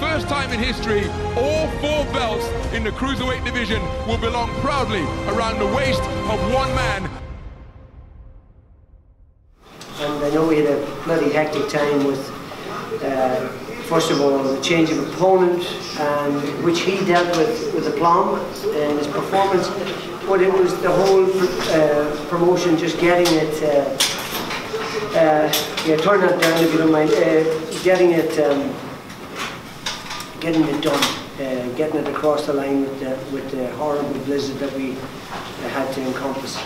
first time in history, all 4 belts in the cruiserweight division will belong proudly around the waist of one man. And I know we had a bloody hectic time with, first of all, the change of opponent, and which he dealt with aplomb in his performance, but it was the whole promotion just getting it, yeah, turn that down if you don't mind, getting it done, getting it across the line with the horrible blizzard that we had to encompass.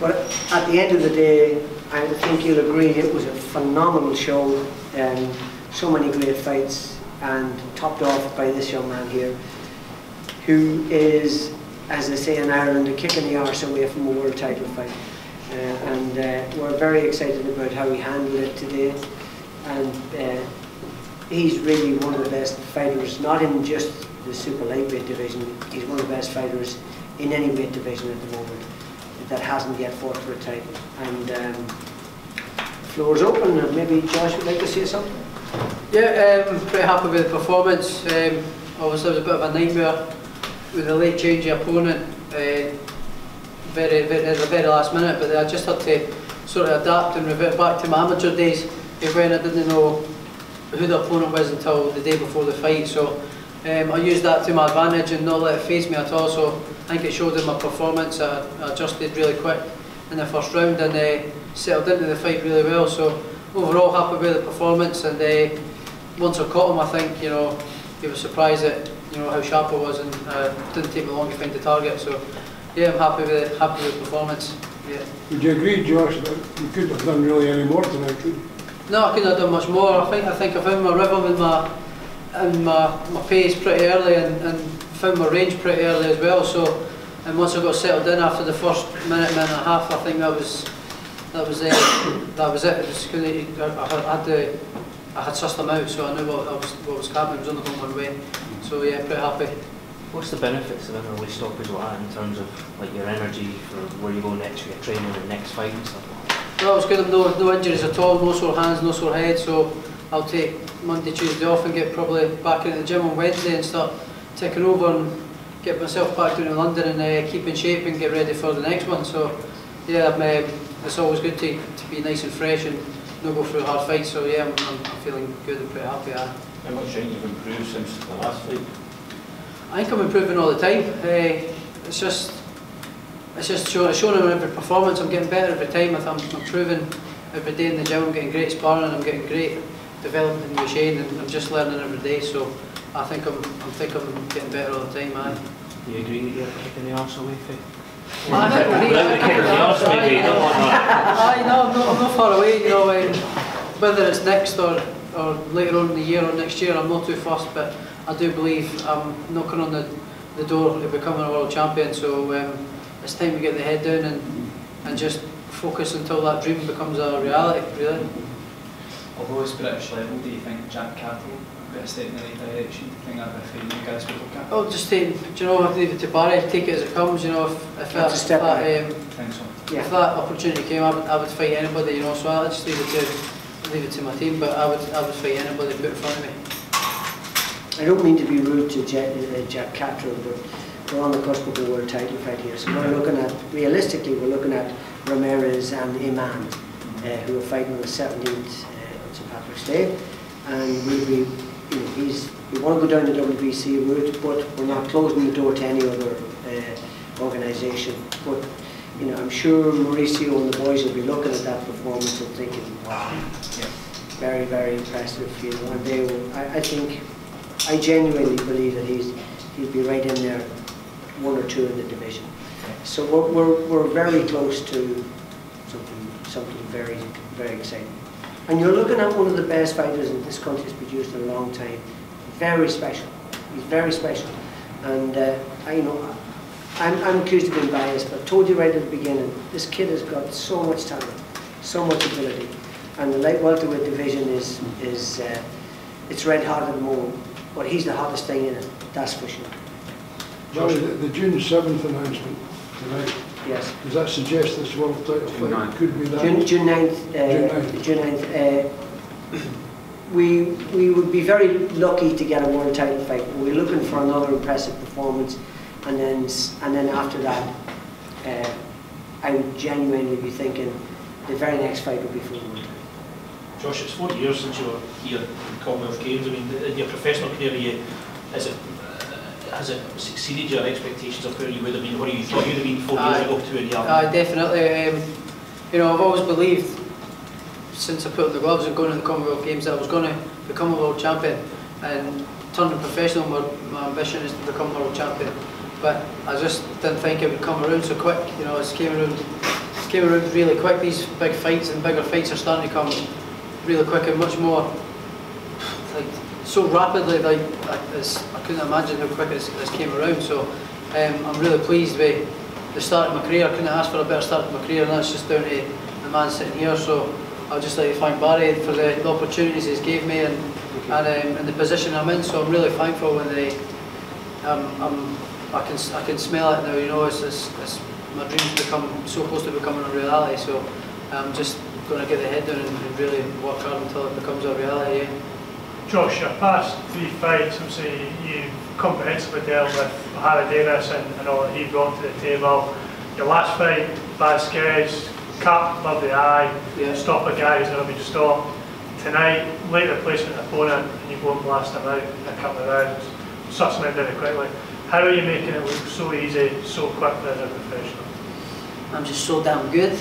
But at the end of the day, I think you'll agree it was a phenomenal show, and so many great fights, and topped off by this young man here, who is, as they say in Ireland, a kick in the arse away from a world title fight. And we're very excited about how he handled it today. And he's really one of the best fighters, not in just the super lightweight division, he's one of the best fighters in any weight division at the moment that hasn't yet fought for a title. And floor's open, and maybe Josh would like to say something? Yeah, pretty happy with the performance. Obviously it was a bit of a nightmare with the late change of opponent at the very last minute, but I just had to sort of adapt and revert back to my amateur days when I didn't know who the opponent was until the day before the fight. So I used that to my advantage and not let it faze me at all. So I think it showed in my performance. I adjusted really quick in the first round and settled into the fight really well. So overall happy with the performance, and once I caught him, I think he was surprised at how sharp I was, and didn't take me long to find the target. So yeah, I'm happy with the performance. Yeah. Would you agree, Josh, that you couldn't have done really any more tonight, could you? No, I couldn't have done much more. I think I found my rhythm and my pace pretty early, and found my range pretty early as well. So, and once I got settled in after the first minute and a half, I think that was it. It was I had sussed them out, so I knew what was happening. It was only going one way. So yeah, pretty happy. What's the benefits of an early stoppage like that in terms of like your energy for where you go next for your training and next fight and stuff like that? No, it was good. No injuries at all, no sore hands, no sore head. So I'll take Monday, Tuesday off and get probably back into the gym on Wednesday and start taking over and get myself back down to London and keep in shape and get ready for the next one. So yeah, it's always good to be nice and fresh and not go through a hard fight. So yeah, I'm feeling good and pretty happy. How much do you think you've improved since the last fight? I think I'm improving all the time. It's just showing in every performance. I'm getting better every time. I'm improving every day in the gym. I'm getting great sparring, and I'm getting great development in the machine, and I'm just learning every day. So I think I'm getting better all the time. Do you agree that you're kicking the arse away from? I'm not far away. Whether it's next or later on in the year or next year, I'm not too fussed. But I do believe I'm knocking on the door to becoming a world champion. So it's time to get the head down and just focus until that dream becomes a reality, really. Although it's British level, do you think Jack Cattle would be a step in the right direction? Do you think that would be you guys would look at? Oh, just leave it to Barry, take it as it comes. If that opportunity came, I would fight anybody. So I just leave it to my team, but I would fight anybody put in front of me. I don't mean to be rude to Jack Cattrall, but we're on the cusp of a world title fight here. So we're looking at, realistically, Ramirez and Iman, who are fighting on the 17th on St. Patrick's Day, and we'll be, we want to go down the WBC route, but we're not closing the door to any other organisation. But I'm sure Mauricio and the boys will be looking at that performance and thinking, wow, very, very impressive. And they will. I genuinely believe that he'd be right in there, 1 or 2 in the division. So we're very close to something very, very exciting. And you're looking at one of the best fighters that this country has produced in a long time. Very special. He's very special. And I'm accused of being biased, but I told you right at the beginning, this kid has got so much talent, so much ability, and the light welterweight division is it's red hot at the moment. But he's the hottest thing in it, that's for sure. Johnny, the June 7th announcement tonight, yes. Does that suggest this world title fight could be that? June 9th. we would be very lucky to get a world title fight. We're looking for another impressive performance, and then after that, I would genuinely be thinking the very next fight would be for the world title. Josh, it's 4 years since you were here in Commonwealth Games. I mean, in your professional career, has it exceeded your expectations of where you would have been, where you thought you'd have been 4 years ago to a young? Definitely. You know, I've always believed, since I put on the gloves and going to the Commonwealth Games, that I was going to become a world champion. And turning professional, my ambition is to become a world champion. But I just didn't think it would come around so quick. You know, it came around really quick. These big fights and bigger fights are starting to come really quick and much more, like, so rapidly. Like, I couldn't imagine how quick this came around. So I'm really pleased with the start of my career. I couldn't ask for a better start to my career, and that's just down to the man sitting here. So I'd just like to thank Barry for the opportunities he's gave me and the position I'm in. So I'm really thankful when I can smell it now. You know, it's my dreams become so close to becoming a reality. So I'm just going to get the head down and really work hard until it becomes a reality. Yeah. Josh, your past 3 fights, obviously you comprehensively dealt with Harry Davis and all that he brought to the table. Your last fight, Vasquez, cut above the eye, yeah. Stop a guy who's never been stopped. Tonight, late replacement opponent, and you go and blast him out in a couple of rounds, suss him out very quickly. How are you making it look so easy, so quickly as a professional? I'm just so damn good.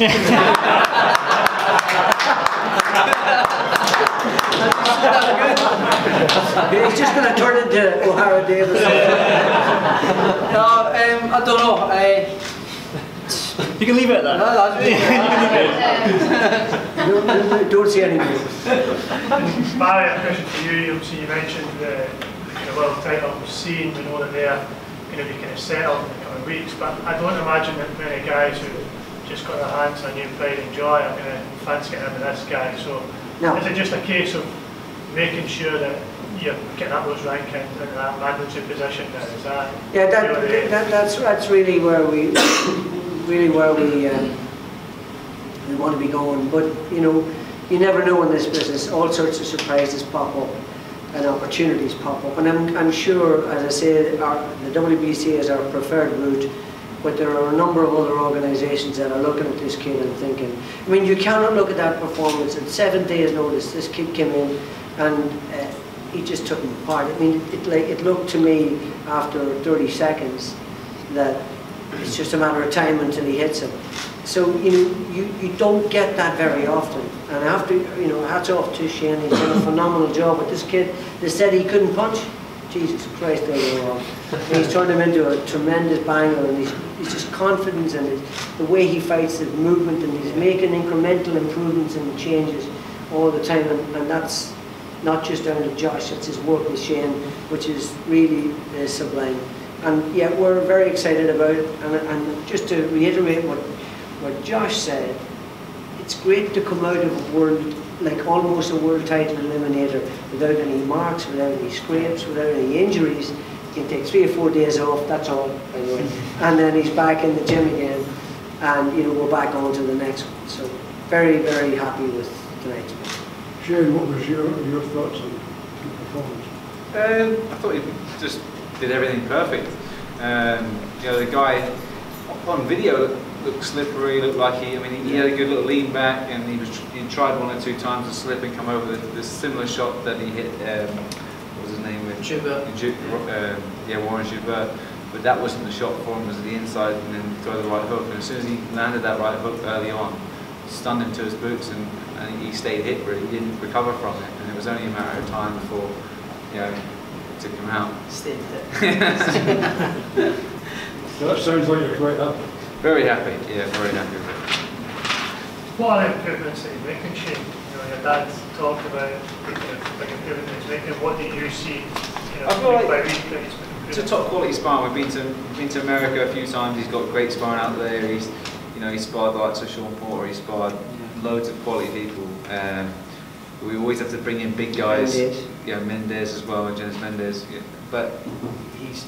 He's just going to turn into O'Hara Davis. No, I don't know. You can leave it at that. No, that's Don't say anything. Barry, a question for you. Obviously, you mentioned the kind of world title scene. We know that they're going to be kind of settled in the coming weeks, but I don't imagine that many guys who just got their hands on new pride and joy are going to fancy getting into this guy. So No. is it just a case of making sure that you're getting up those rankings into that mandatory position? Is that? Yeah, that's really where we want to be going. But you know, you never know in this business. All sorts of surprises pop up and opportunities pop up. And I'm sure, as I say, the WBC is our preferred route. But there are a number of other organisations that are looking at this kid and thinking. I mean, you cannot look at that performance. At 7 days' notice, this kid came in and he just took him apart. I mean, it looked to me after 30 seconds that it's just a matter of time until he hits him. So you don't get that very often. And after, you know, hats off to Shane. He's done a phenomenal job with this kid. They said he couldn't punch. Jesus Christ, they were wrong. He's turned him into a tremendous banger, and he's just confidence in the way he fights, the movement, and he's making incremental improvements and changes all the time. And that's not just down to Josh, it's his work with Shane, which is really sublime. And yeah, we're very excited about it. And just to reiterate what Josh said, it's great to come out of a world, like almost a world title eliminator, without any marks, without any scrapes, without any injuries. He can take 3 or 4 days off, that's all, by the way. And then he's back in the gym again, and you know, we're back on to the next one. So very, very happy with tonight's match. Shane, what was your thoughts on the performance? I thought he just did everything perfect. You know, the guy on video looked slippery, looked like he had a good little lean back, and he tried 1 or 2 times to slip and come over the similar shot that he hit, what was his name? Warren Joubert. But that wasn't the shot for him, it was the inside and then throw the right hook. And as soon as he landed that right hook early on, stunned him to his boots, and he stayed hit, but he didn't recover from it. And it was only a matter of time before, you know, it took him out. Stayed hit. That sounds like you're quite happy. Very happy, yeah, very happy with it. What are the improvements that you're making, Shane? You know, your dad talked about the big improvement that he's making. What do you see? You know, I feel like by week that he's been it's a top quality sparring. We've been to America a few times. He's got great sparring out there. He's sparred the likes of Sean Porter. He's sparred loads of quality people. We always have to bring in big guys. Mendez as well, and Jonas Mendez. Yeah. But he's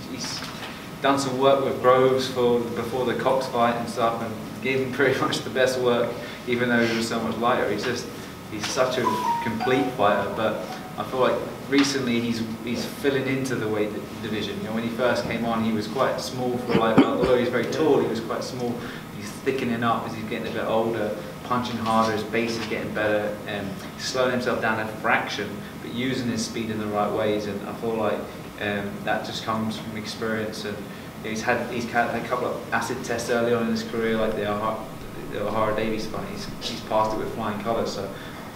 done some work with Groves before the Cox fight and stuff, and gave him pretty much the best work, even though he was so much lighter. He's such a complete fighter. But I feel like recently he's filling into the weight division. You know, when he first came on, he was quite small for like, although he's very tall, he was quite small. He's thickening up as he's getting a bit older, punching harder, his base is getting better, and slowing himself down a fraction, but using his speed in the right ways. And I feel like that just comes from experience. And he's had a couple of acid tests early on in his career, like the O'Hara Davies fight. He's passed it with flying colours. So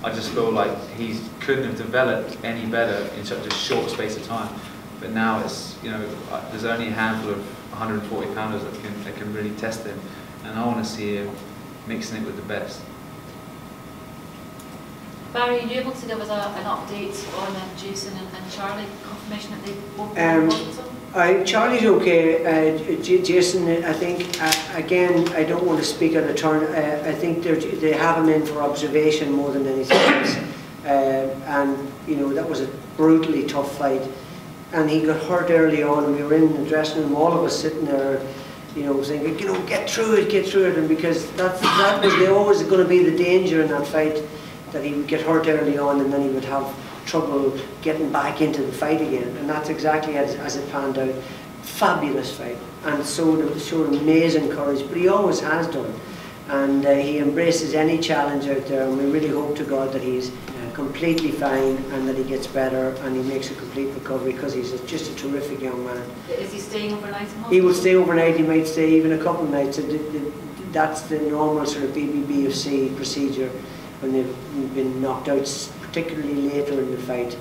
I just feel like he couldn't have developed any better in such a short space of time. But now it's, you know, there's only a handful of 140 pounders that can really test him, and I want to see him mixing it with the best. Barry, are you able to give us an update on Jason and Charlie, confirmation that they both Charlie's okay. Jason, I think, again, I don't want to speak on a turn. I think they have him in for observation more than anything else. And, you know, that was a brutally tough fight. And he got hurt early on, and we were in the dressing room, all of us sitting there, you know, saying, you know, get through it. And because that was always going to be the danger in that fight, that he would get hurt early on and then he would have trouble getting back into the fight again. And that's exactly as it panned out. Fabulous fight, and showed amazing courage, but he always has done. And he embraces any challenge out there, and we really hope to God that he's completely fine and that he gets better and he makes a complete recovery, because he's just a terrific young man. Is he staying overnight in hospital? He will stay overnight, he might stay even a couple of nights. That's the normal sort of BBBFC procedure when they've been knocked out, particularly later in the fight.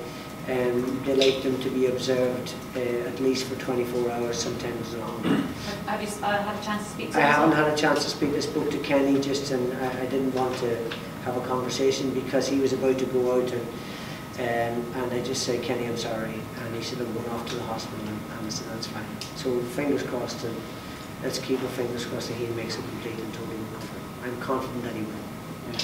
They like them to be observed at least for 24 hours, sometimes longer. Have you had a chance to speak to him? I haven't had a chance to speak. I spoke to Kenny just, and I didn't want to have a conversation because he was about to go out, and I just said, Kenny, I'm sorry. And he said, I'm going off to the hospital, and I said, that's fine. So fingers crossed, and let's keep our fingers crossed that he makes a complete and total recovery. I'm confident that he will. Yeah.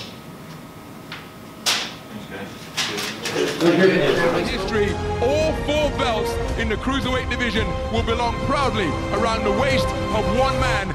In history, all 4 belts in the cruiserweight division will belong proudly around the waist of one man,